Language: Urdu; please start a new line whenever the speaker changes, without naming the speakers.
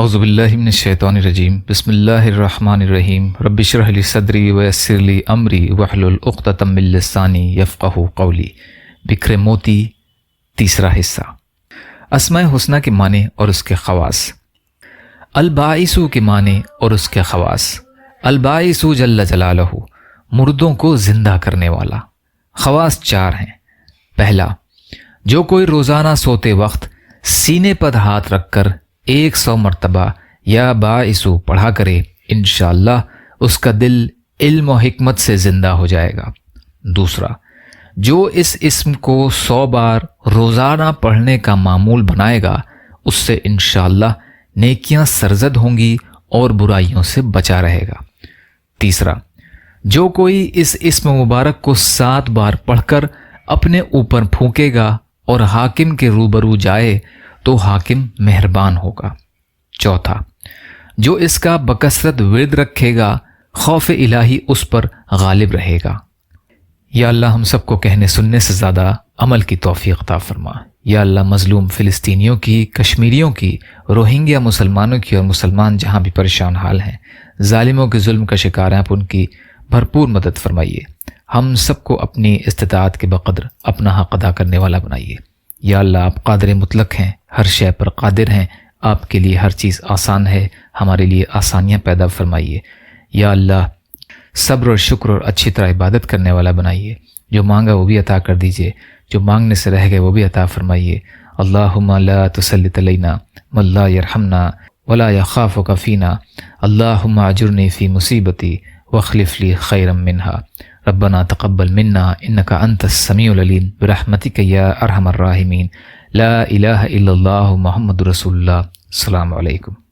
اعوذ باللہ من الشیطان الرجیم بسم اللہ الرحمن الرحیم رب اشرح لی صدری ویسر لی امری واحلل عقدۃ من لسانی یفقہوا قولی۔ بکھرے موتی، تیسرا حصہ۔ اسماء حسنہ کے معنی اور اس کے خواص۔ الباعث کے معنی اور اس کے خواص۔ الباعث جل جلالہ، مردوں کو زندہ کرنے والا۔ خواص چار ہیں۔ پہلا، جو کوئی روزانہ سوتے وقت سینے پر ہاتھ رکھ کر 100 مرتبہ یا باعث پڑھا کرے، انشاءاللہ اس کا دل علم و حکمت سے زندہ ہو جائے گا۔ دوسرا، جو اس اسم کو 100 بار روزانہ پڑھنے کا معمول بنائے گا، اس سے انشاءاللہ نیکیاں سرزد ہوں گی اور برائیوں سے بچا رہے گا۔ تیسرا، جو کوئی اس اسم مبارک کو 7 بار پڑھ کر اپنے اوپر پھونکے گا اور حاکم کے روبرو جائے تو حاکم مہربان ہوگا۔ چوتھا، جو اس کا بکثرت ورد رکھے گا، خوف الہی اس پر غالب رہے گا۔ یا اللہ ہم سب کو کہنے سننے سے زیادہ عمل کی توفیق عطا فرما۔ یا اللہ مظلوم فلسطینیوں کی، کشمیریوں کی، روہنگیا مسلمانوں کی اور مسلمان جہاں بھی پریشان حال ہیں، ظالموں کے ظلم کا شکار ہیں، آپ ان کی بھرپور مدد فرمائیے۔ ہم سب کو اپنی استطاعت کے بقدر اپنا حق ادا کرنے والا بنائیے۔ یا اللہ آپ قادر مطلق ہیں، ہر شے پر قادر ہیں، آپ کے لیے ہر چیز آسان ہے، ہمارے لیے آسانیاں پیدا فرمائیے۔ یا اللہ صبر اور شکر اور اچھی طرح عبادت کرنے والا بنائیے۔ جو مانگا وہ بھی عطا کر دیجئے، جو مانگنے سے رہ گئے وہ بھی عطا فرمائیے۔ اللہم لا تسلط علینا من لا یرحمنا ولا یخافک فینا، اللہم اجرنی فی مصیبتی واخلف لی خیرا منہا، ربنا تقبل منا انک انت السمیع العلیم برحمتک یا ارحم الراحمین، لا الہ الا اللہ محمد رسول اللہ۔ السلام علیکم۔